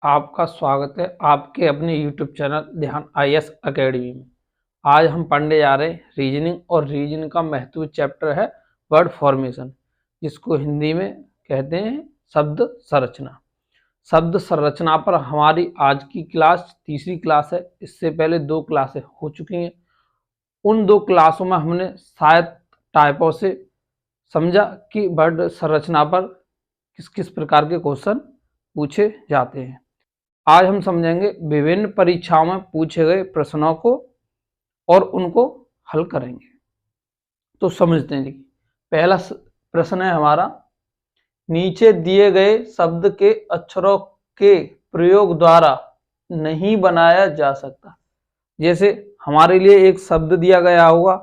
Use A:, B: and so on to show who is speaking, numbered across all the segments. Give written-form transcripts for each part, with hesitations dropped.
A: आपका स्वागत है आपके अपने YouTube चैनल ध्यान IAS अकेडमी में। आज हम पढ़ने जा रहे हैं रीजनिंग और रीजनिंग का महत्वपूर्ण चैप्टर है वर्ड फॉर्मेशन, जिसको हिंदी में कहते हैं शब्द संरचना। शब्द संरचना पर हमारी आज की क्लास तीसरी क्लास है। इससे पहले 2 क्लासें हो चुकी हैं। उन 2 क्लासों में हमने शायद टाइपों से समझा कि वर्ड संरचना पर किस किस प्रकार के क्वेश्चन पूछे जाते हैं। आज हम समझेंगे विभिन्न परीक्षाओं में पूछे गए प्रश्नों को और उनको हल करेंगे। तो समझते हैं। पहला प्रश्न है हमारा, नीचे दिए गए शब्द के अक्षरों के प्रयोग द्वारा नहीं बनाया जा सकता। जैसे हमारे लिए एक शब्द दिया गया होगा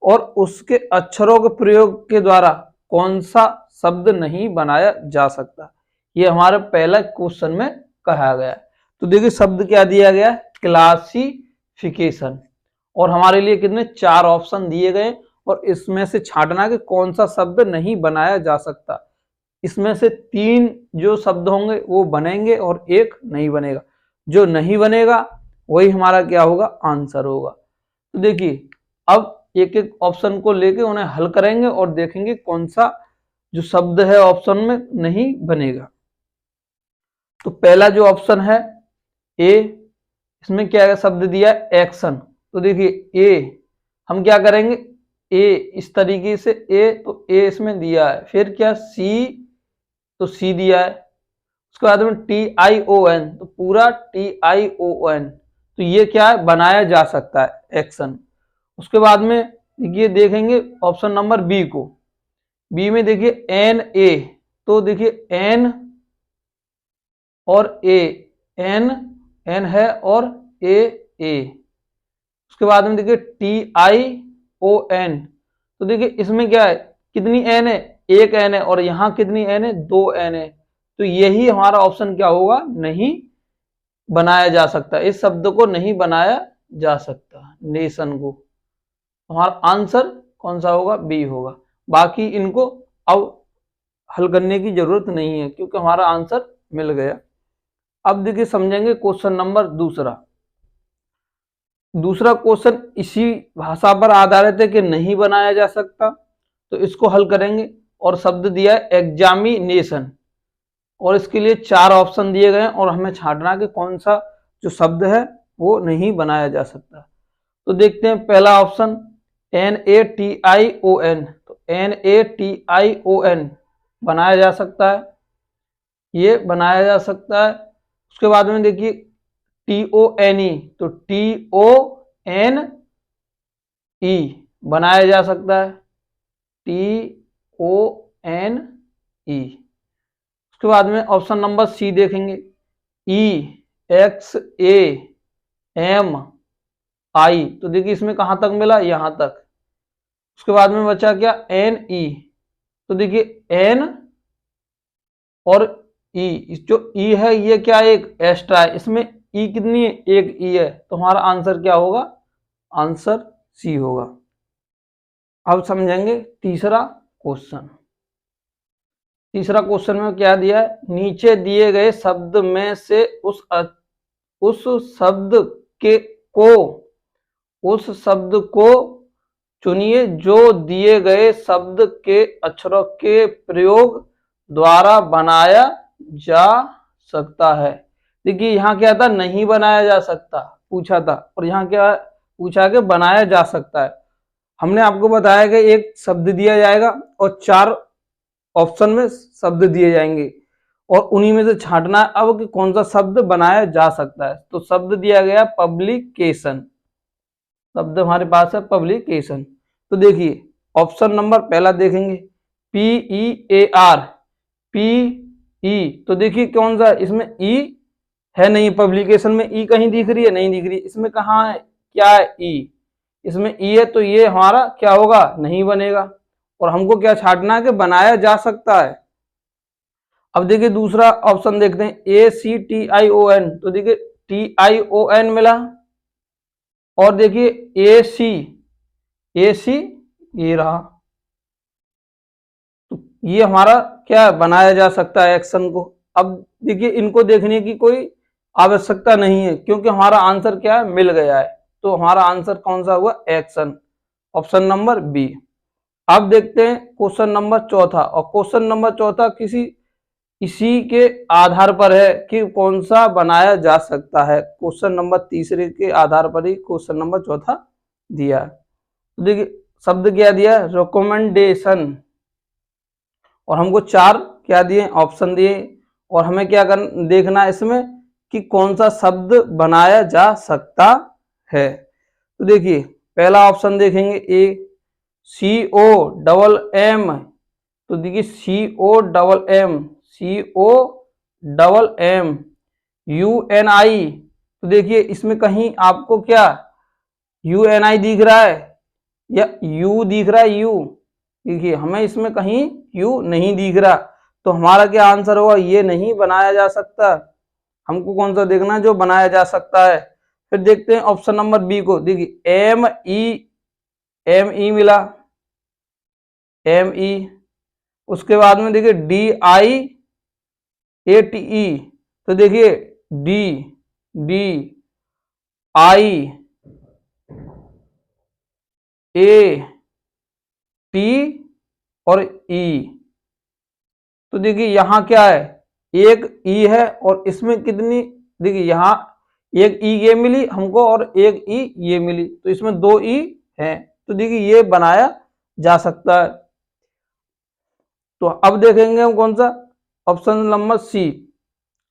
A: और उसके अक्षरों के प्रयोग के द्वारा कौन सा शब्द नहीं बनाया जा सकता, ये हमारे पहला क्वेश्चन में कहा गया है। तो देखिए शब्द क्या दिया गया है, क्लासिफिकेशन, और हमारे लिए कितने 4 ऑप्शन दिए गए और इसमें से छांटना कि कौन सा शब्द नहीं बनाया जा सकता। इसमें से 3 जो शब्द होंगे वो बनेंगे और 1 नहीं बनेगा। जो नहीं बनेगा वही हमारा क्या होगा, आंसर होगा। तो देखिए अब एक एक ऑप्शन को लेके उन्हें हल करेंगे और देखेंगे कौन सा जो शब्द है ऑप्शन में नहीं बनेगा। तो पहला जो ऑप्शन है ए, इसमें क्या है, शब्द दिया है एक्शन। तो देखिए ए हम क्या करेंगे, ए इस तरीके से ए, तो ए इसमें दिया है। फिर क्या सी, तो सी दिया है। उसके बाद में TION, तो पूरा TION, तो ये क्या है, बनाया जा सकता है एक्शन। उसके बाद में देखिए देखेंगे ऑप्शन नंबर बी को। बी में देखिए NA, तो देखिए एन और ए, एन है और ए। उसके बाद में देखिए TION, तो देखिए इसमें क्या है, कितनी एन है, एक एन है, और यहां कितनी एन है, 2 एन है। तो यही हमारा ऑप्शन क्या होगा, नहीं बनाया जा सकता। इस शब्द को नहीं बनाया जा सकता, नेशन को। हमारा आंसर कौन सा होगा, बी होगा। बाकी इनको अब हल करने की जरूरत नहीं है क्योंकि हमारा आंसर मिल गया। अब देखिए समझेंगे क्वेश्चन नंबर दूसरा क्वेश्चन इसी भाषा पर आधारित है कि नहीं बनाया जा सकता। तो इसको हल करेंगे और शब्द दिया है एग्जामिनेशन, और इसके लिए 4 ऑप्शन दिए गए हैं और हमें छांटना कि कौन सा जो शब्द है वो नहीं बनाया जा सकता। तो देखते हैं पहला ऑप्शन NATION, तो NATION बनाया जा सकता है, ये बनाया जा सकता है। उसके बाद में देखिए TONE, तो TONE बनाया जा सकता है, TONE। उसके बाद में ऑप्शन नंबर सी देखेंगे, EXAMI, तो देखिए इसमें कहां तक मिला, यहां तक। उसके बाद में बचा क्या, NE, तो देखिए N और E, जो E है ये क्या, एक एक्स्ट्रा है, इसमें E कितनी है, एक E है। तो हमारा आंसर क्या होगा, आंसर सी होगा। अब समझेंगे तीसरा क्वेश्चन में क्या दिया है, नीचे दिए गए शब्द में से उस शब्द को चुनिए जो दिए गए शब्द के अक्षरों के प्रयोग द्वारा बनाया जा सकता है। देखिए यहाँ क्या था, नहीं बनाया जा सकता पूछा था, और यहाँ क्या पूछा कि बनाया जा सकता है। हमने आपको बताया कि एक शब्द दिया जाएगा और 4 ऑप्शन में शब्द दिए जाएंगे और उन्हीं में से छांटना है अब कि कौन सा शब्द बनाया जा सकता है। तो शब्द दिया गया पब्लिकेशन, शब्द हमारे पास है पब्लिकेशन। तो देखिए ऑप्शन नंबर पहला देखेंगे PEAR, PE, तो देखिए कौन सा, इसमें E है नहीं, पब्लिकेशन में E कहीं दिख रही है, नहीं दिख रही। इसमें कहाँ है, क्या है, E, इसमें E है, तो ये हमारा क्या होगा, नहीं बनेगा। और हमको क्या छांटना है कि बनाया जा सकता है। अब देखिए दूसरा ऑप्शन देखते हैं ACTION, तो देखिए TION मिला, और देखिए AC ये रहा। तो ये हमारा क्या बनाया जा सकता है एक्शन को। अब देखिए इनको देखने की कोई आवश्यकता नहीं है, क्योंकि हमारा आंसर क्या है, मिल गया है। तो हमारा आंसर कौन सा हुआ, एक्शन, ऑप्शन नंबर बी। अब देखते हैं क्वेश्चन नंबर चौथा, और क्वेश्चन नंबर चौथा इसी के आधार पर है कि कौन सा बनाया जा सकता है। क्वेश्चन नंबर तीसरे के आधार पर ही क्वेश्चन नंबर चौथा दिया है। तो देखिए शब्द क्या दिया है, रिकमेंडेशन, और हमको 4 क्या दिए, ऑप्शन दिए, और हमें क्या देखना है इसमें कि कौन सा शब्द बनाया जा सकता है। तो देखिए पहला ऑप्शन देखेंगे ए, COMM। तो देखिए COMM UNI। तो देखिए इसमें कहीं आपको क्या UNI दिख रहा है या U दिख रहा है, U। देखिए हमें इसमें कहीं U नहीं दिख रहा, तो हमारा क्या आंसर होगा, ये नहीं बनाया जा सकता। हमको कौन सा देखना है, जो बनाया जा सकता है। फिर देखते हैं ऑप्शन नंबर बी को, देखिए ME मिला, ME। उसके बाद में देखिए DIATE। तो देखिए DIAT और E। तो देखिए यहाँ क्या है, एक ई है और इसमें कितनी, देखिए यहाँ एक ई ये मिली हमको और एक ई ये मिली, तो इसमें 2 ई है। तो देखिए ये बनाया जा सकता है। तो अब देखेंगे हम कौन सा, ऑप्शन नंबर सी।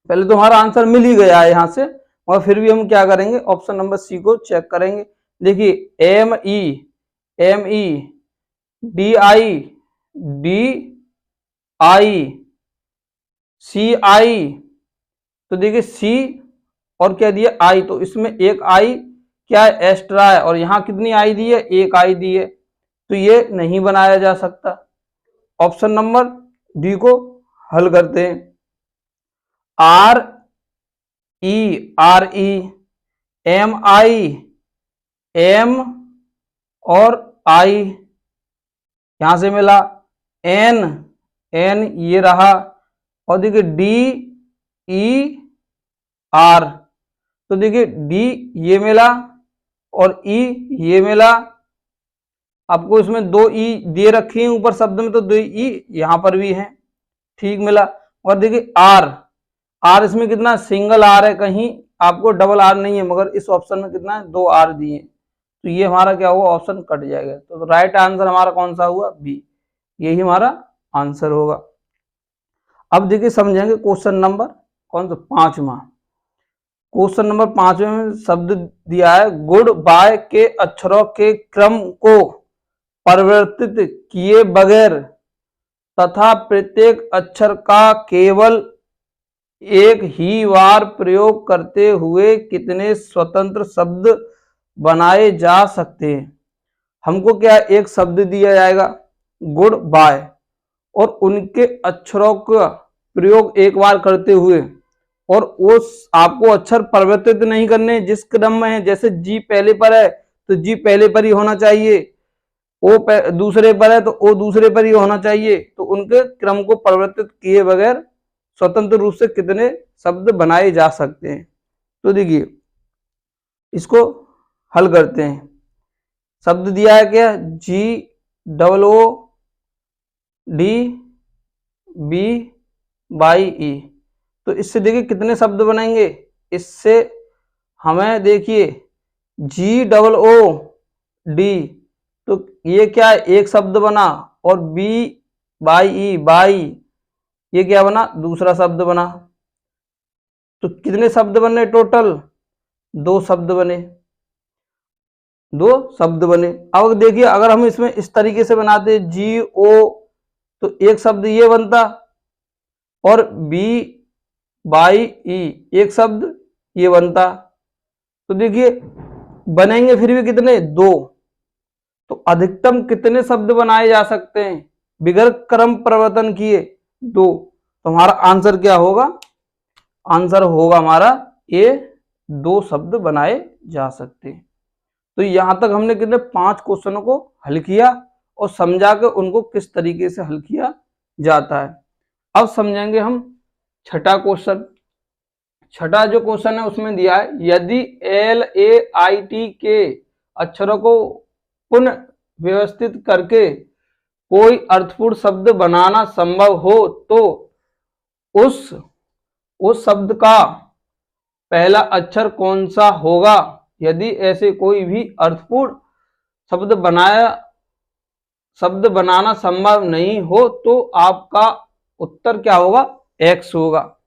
A: पहले तो हमारा आंसर मिल ही गया है यहाँ से, और फिर भी हम क्या करेंगे, ऑप्शन नंबर सी को चेक करेंगे। देखिए ME DICI। तो देखिए सी और क्या दिया, आई, तो इसमें एक आई क्या है, एक्स्ट्रा है, और यहाँ कितनी आई दी है, एक आई दी है, तो ये नहीं बनाया जा सकता। ऑप्शन नंबर डी को हल करते हैं। RE MI M और I यहां से मिला, N ये रहा, और देखिए DER। तो देखिए D ये मिला और E ये मिला। आपको इसमें 2 ई दे रखी है ऊपर शब्द में, तो 2 ई यहां पर भी है, ठीक मिला। और देखिए आर इसमें कितना, सिंगल आर है, कहीं आपको डबल आर नहीं है, मगर इस ऑप्शन में कितना है, 2 आर दिए, तो ये हमारा क्या हुआ, ऑप्शन कट जाएगा। तो राइट आंसर हमारा कौन सा हुआ, बी, यही हमारा आंसर होगा। अब देखिए समझेंगे क्वेश्चन नंबर कौन सा, 5वां। क्वेश्चन नंबर 5 में शब्द दिया है, गुड बाय के अक्षरों के क्रम को परिवर्तित किए बगैर तथा प्रत्येक अक्षर का केवल एक ही बार प्रयोग करते हुए कितने स्वतंत्र शब्द बनाए जा सकते हैं। हमको क्या, एक शब्द दिया जाएगा गुड बाय, और उनके अक्षरों का प्रयोग एक बार करते हुए, और उस आपको अक्षर परिवर्तित नहीं करने, जिस क्रम में है, जैसे जी पहले पर है तो जी पहले पर ही होना चाहिए, ओ दूसरे पर है तो ओ दूसरे पर ही होना चाहिए, तो उनके क्रम को परिवर्तित किए बगैर स्वतंत्र रूप से कितने शब्द बनाए जा सकते हैं। तो देखिए इसको हल करते हैं। शब्द दिया है क्या, GOODBY। तो इससे देखिए कितने शब्द बनेंगे, इससे हमें देखिए GOOD, तो ये क्या है, एक शब्द बना, और BYE ये क्या बना, दूसरा शब्द बना। तो कितने शब्द बने टोटल, 2 शब्द बने, 2 शब्द बने। अब देखिए अगर हम इसमें इस तरीके से बनाते GO, तो एक शब्द ये बनता, और BYE एक शब्द ये बनता। तो देखिए बनेंगे फिर भी कितने, 2। तो अधिकतम कितने शब्द बनाए जा सकते हैं बिगर क्रम परिवर्तन किए, 2। तो हमारा आंसर क्या होगा, आंसर होगा हमारा ये 2 शब्द बनाए जा सकते हैं। तो यहां तक हमने कितने 5 क्वेश्चनों को हल किया और समझा के उनको किस तरीके से हल किया जाता है। अब समझेंगे हम छठा क्वेश्चन। छठा जो क्वेश्चन है उसमें दिया है, यदि LAIT के अक्षरों को पुनः व्यवस्थित करके कोई अर्थपूर्ण शब्द बनाना संभव हो तो उस शब्द का पहला अक्षर कौन सा होगा। यदि ऐसे कोई भी अर्थपूर्ण शब्द बनाना संभव नहीं हो तो आपका उत्तर क्या होगा, X होगा।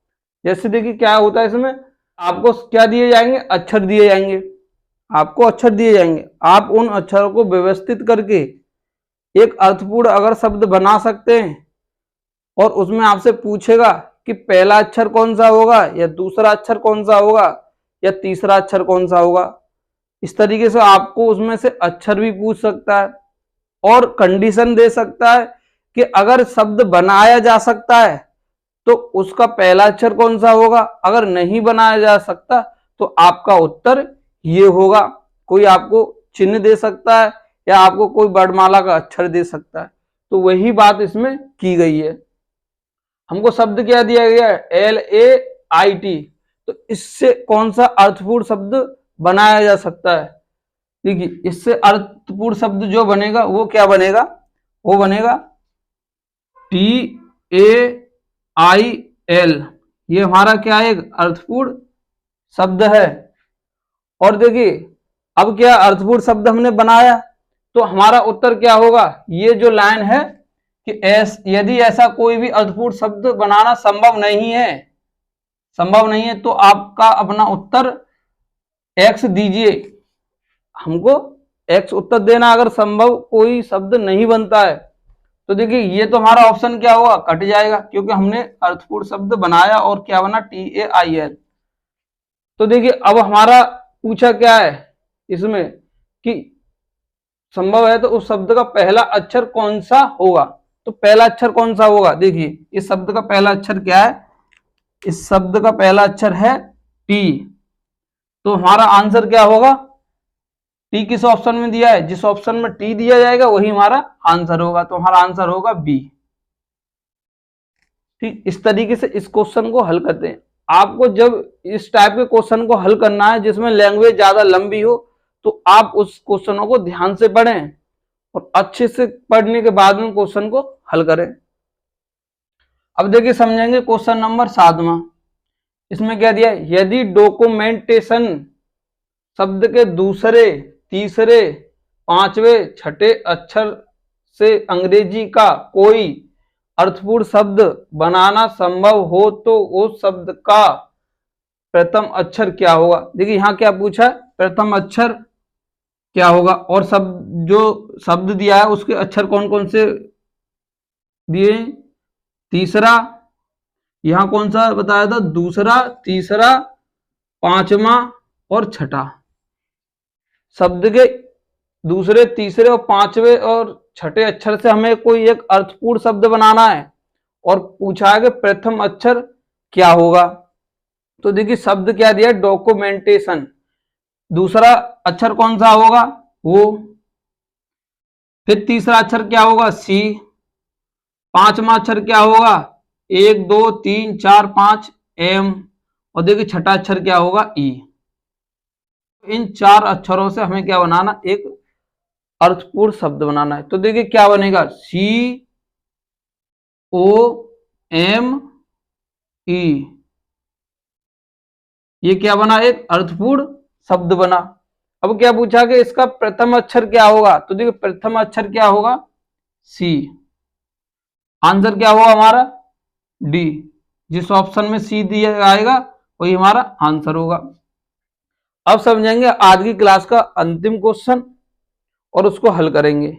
A: जैसे देखिए क्या होता है, इसमें आपको क्या दिए जाएंगे, अक्षर दिए जाएंगे, आपको अक्षर दिए जाएंगे, आप उन अक्षरों को व्यवस्थित करके एक अर्थपूर्ण अगर शब्द बना सकते हैं और उसमें आपसे पूछेगा कि पहला अक्षर कौन सा होगा या दूसरा अक्षर कौन सा होगा या तीसरा अक्षर कौन सा होगा। इस तरीके से आपको उसमें से अक्षर भी पूछ सकता है और कंडीशन दे सकता है कि अगर शब्द बनाया जा सकता है तो उसका पहला अक्षर कौन सा होगा, अगर नहीं बनाया जा सकता तो आपका उत्तर ये होगा। कोई आपको चिन्ह दे सकता है या आपको कोई वर्णमाला का अक्षर दे सकता है। तो वही बात इसमें की गई है। हमको शब्द क्या दिया गया है, LAIT, तो इससे कौन सा अर्थपूर्ण शब्द बनाया जा सकता है। देखिए इससे अर्थपूर्ण शब्द जो बनेगा वो क्या बनेगा, वो बनेगा TAIL। ये हमारा क्या एक अर्थपूर्ण शब्द है। और देखिए अब क्या अर्थपूर्ण शब्द हमने बनाया तो हमारा उत्तर क्या होगा, ये जो लाइन है कि यदि ऐसा कोई भी अर्थपूर्ण शब्द बनाना संभव नहीं है तो आपका अपना उत्तर X दीजिए। हमको X उत्तर देना अगर संभव कोई शब्द नहीं बनता है तो देखिए ये तो हमारा ऑप्शन क्या होगा, कट जाएगा, क्योंकि हमने अर्थपूर्ण शब्द बनाया और क्या बना, TAIL। तो देखिए अब हमारा पूछा क्या है इसमें कि संभव है तो उस शब्द का पहला अक्षर कौन सा होगा। तो पहला अक्षर कौन सा होगा, देखिए इस शब्द का पहला अक्षर क्या है, इस शब्द का पहला अक्षर है T। तो हमारा आंसर क्या होगा, T किस ऑप्शन में दिया है, जिस ऑप्शन में T दिया जाएगा वही हमारा आंसर होगा। तो हमारा आंसर होगा B। ठीक, इस तरीके से इस क्वेश्चन को हल करते हैं। आपको जब इस टाइप के क्वेश्चन को हल करना है जिसमें लैंग्वेज ज्यादा लंबी हो तो आप उस क्वेश्चनों को ध्यान से पढ़ें और अच्छे से पढ़ने के बाद में क्वेश्चन को हल करें। अब देखिए समझेंगे क्वेश्चन नंबर 7वां। इसमें क्या दिया है, यदि डॉक्यूमेंटेशन शब्द के दूसरे, तीसरे, पांचवें, छठे अक्षर से अंग्रेजी का कोई अर्थपूर्ण शब्द बनाना संभव हो तो उस शब्द का प्रथम अक्षर क्या होगा। देखिए यहाँ क्या पूछा है, प्रथम अक्षर क्या होगा, और जो शब्द दिया है उसके अक्षर कौन कौन से दिए, तीसरा, यहां कौन सा बताया था, दूसरा, तीसरा, पांचवा और छठा। शब्द के दूसरे, तीसरे और पांचवें और छठे अक्षर से हमें कोई एक अर्थपूर्ण शब्द बनाना है और पूछा है कि प्रथम अक्षर क्या होगा। तो देखिए शब्द क्या दिया, डॉक्यूमेंटेशन, दूसरा अक्षर कौन सा होगा वो, फिर तीसरा अक्षर क्या होगा C, पांचवा अक्षर क्या होगा 1 2 3 4 5 M, और देखिए छठा अक्षर क्या होगा E। इन चार अक्षरों से हमें क्या बनाना, एक अर्थपूर्ण शब्द बनाना है। तो देखिए क्या बनेगा, COME, ये क्या बना, एक अर्थपूर्ण शब्द बना। अब क्या पूछा कि इसका प्रथम अक्षर क्या होगा, तो देखिए प्रथम अक्षर क्या होगा C। आंसर क्या होगा हमारा D, जिस ऑप्शन में C दिया आएगा वही हमारा आंसर होगा। अब समझेंगे आज की क्लास का अंतिम क्वेश्चन और उसको हल करेंगे।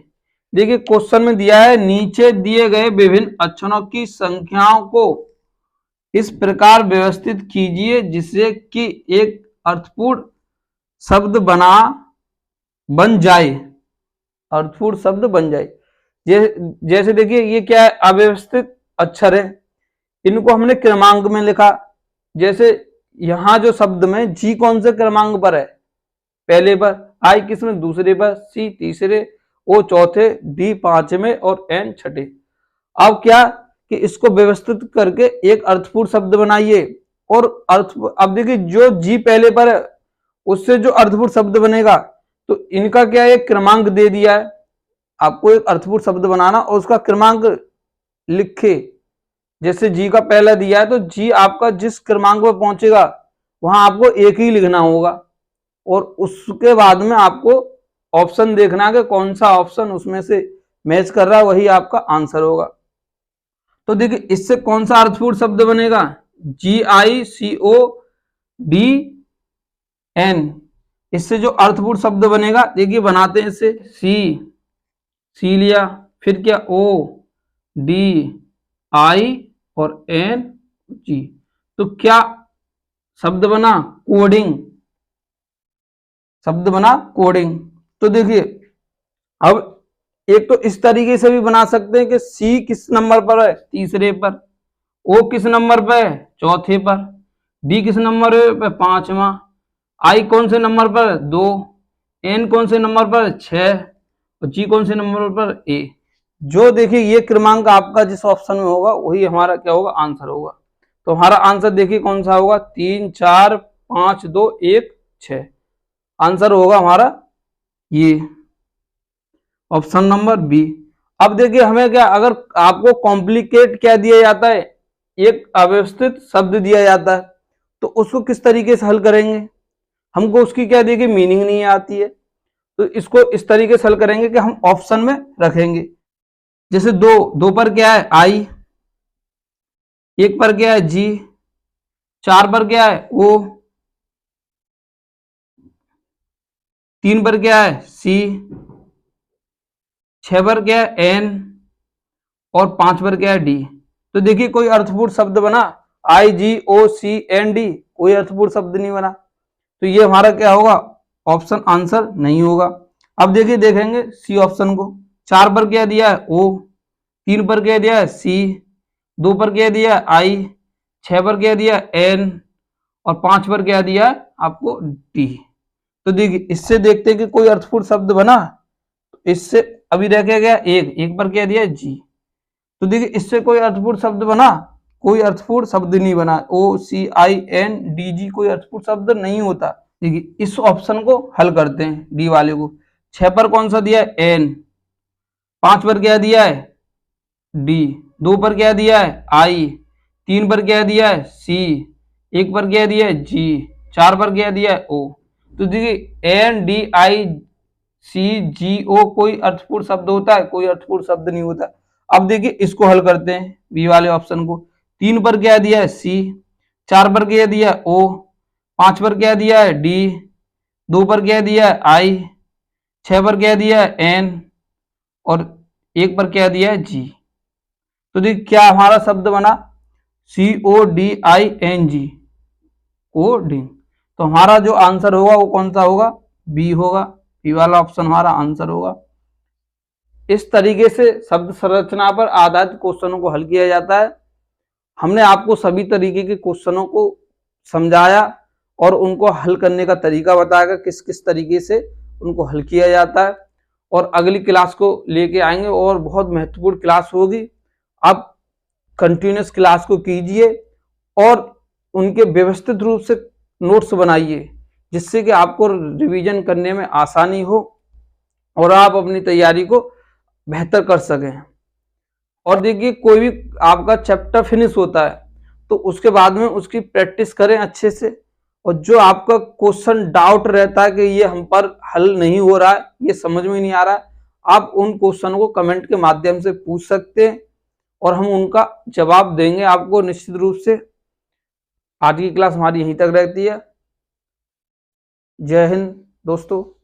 A: देखिए क्वेश्चन में दिया है, नीचे दिए गए विभिन्न अक्षरों की संख्याओं को इस प्रकार व्यवस्थित कीजिए जिससे कि एक अर्थपूर्ण शब्द बन जाए, अर्थपूर्ण शब्द बन जाए। जैसे देखिए ये क्या है, अव्यवस्थित अक्षर है, इनको हमने क्रमांक में लिखा। जैसे यहां जो शब्द में G कौन से क्रमांक पर है, पहले पर, I किसमें, दूसरे पर, C तीसरे, O चौथे, D पांचवें और N छठे। अब क्या कि इसको व्यवस्थित करके एक अर्थपूर्ण शब्द बनाइए और अर्थ, अब देखिए जो जी पहले पर है उससे जो अर्थपूर्ण शब्द बनेगा तो इनका क्या है, क्रमांक दे दिया है। आपको एक अर्थपूर्ण शब्द बनाना और उसका क्रमांक लिखे, जैसे जी का पहला दिया है तो जी आपका जिस क्रमांक पर पहुंचेगा वहां आपको एक ही लिखना होगा और उसके बाद में आपको ऑप्शन देखना है कि कौन सा ऑप्शन उसमें से मैच कर रहा है, वही आपका आंसर होगा। तो देखिए इससे कौन सा अर्थपूर्ण शब्द बनेगा, GICODN, इससे जो अर्थपूर्ण शब्द बनेगा देखिए बनाते हैं इससे, सी लिया, फिर क्या ODI और NG, तो क्या शब्द बना, कोडिंग, शब्द बना कोडिंग। तो देखिए अब एक तो इस तरीके से भी बना सकते हैं कि सी किस नंबर पर है, तीसरे पर, ओ किस नंबर पर है, चौथे पर, डी किस नंबर पर, पांचवा, आई कौन से नंबर पर, 2, एन कौन से नंबर पर, 6 और जी कौन से नंबर पर, ए। जो देखिए ये क्रमांक आपका जिस ऑप्शन में होगा वही हमारा क्या होगा, आंसर होगा। तो हमारा आंसर देखिए कौन सा होगा, 3 4 5 2 1 6, आंसर होगा हमारा ये ऑप्शन नंबर बी। अब देखिए हमें क्या, अगर आपको कॉम्प्लिकेट क्या दिया जाता है, एक अव्यवस्थित शब्द दिया जाता है तो उसको किस तरीके से हल करेंगे, हमको उसकी क्या देखिए मीनिंग नहीं आती है, तो इसको इस तरीके से हल करेंगे कि हम ऑप्शन में रखेंगे। जैसे दो पर क्या है, आई, एक पर क्या है, जी, 4 पर क्या है, ओ, 3 पर क्या है, सी, 6 पर क्या है, एन और 5 पर क्या है, डी। तो देखिए कोई अर्थपूर्ण शब्द बना, IGOCND, कोई अर्थपूर्ण शब्द नहीं बना, तो ये हमारा क्या होगा, ऑप्शन आंसर नहीं होगा। अब देखिए देखेंगे सी ऑप्शन को, 4 पर क्या दिया है, ओ, 3 पर क्या दिया है, सी, 2 पर क्या दिया है, आई, 6 पर क्या दिया है, एन और 5 पर क्या दिया है आपको, डी। तो देखिए इससे देखते हैं कि कोई अर्थपूर्ण शब्द बना, इससे अभी रह गया एक पर क्या दिया है, जी। तो देखिए इससे कोई अर्थपूर्ण शब्द बना, कोई अर्थपूर्ण शब्द नहीं बना, OCINDG कोई अर्थपूर्ण शब्द नहीं होता। देखिए इस ऑप्शन को हल करते हैं, डी वाले को। 6 पर कौन सा दिया है, एन, 5 पर क्या दिया है, डी, 2 पर क्या दिया है, आई, 3 पर क्या दिया है, सी, 1 पर क्या दिया है, जी, 4 पर क्या दिया है, ओ। तो देखिए NDICGO कोई अर्थपूर्ण शब्द होता है, कोई अर्थपूर्ण शब्द नहीं होता। अब देखिए इसको हल करते हैं, बी वाले ऑप्शन को। 3 पर क्या दिया है, सी, 4 पर क्या दिया है, ओ, 5 पर क्या दिया है, डी, 2 पर क्या दिया है, आई, 6 पर क्या दिया है, एन और 1 पर क्या दिया है, जी। तो देखिए क्या हमारा शब्द बना, CODING, कोडिंग। तो हमारा जो आंसर होगा वो कौन सा होगा, बी होगा, बी वाला ऑप्शन हमारा आंसर होगा। इस तरीके से शब्द संरचना पर आधारित क्वेश्चनों को हल किया जाता है। हमने आपको सभी तरीके के क्वेश्चनों को समझाया और उनको हल करने का तरीका बताया, किस किस तरीके से उनको हल किया जाता है। और अगली क्लास को लेके आएंगे और बहुत महत्वपूर्ण क्लास होगी। आप कंटिन्यूस क्लास को कीजिए और उनके व्यवस्थित रूप से नोट्स बनाइए, जिससे कि आपको रिवीजन करने में आसानी हो और आप अपनी तैयारी को बेहतर कर सकें। और देखिए कोई भी आपका चैप्टर फिनिश होता है तो उसके बाद में उसकी प्रैक्टिस करें अच्छे से, और जो आपका क्वेश्चन डाउट रहता है कि ये हम पर हल नहीं हो रहा है, ये समझ में नहीं आ रहा है, आप उन क्वेश्चन को कमेंट के माध्यम से पूछ सकते हैं और हम उनका जवाब देंगे आपको निश्चित रूप से। आज की क्लास हमारी यहीं तक रहती है। जय हिंद दोस्तों।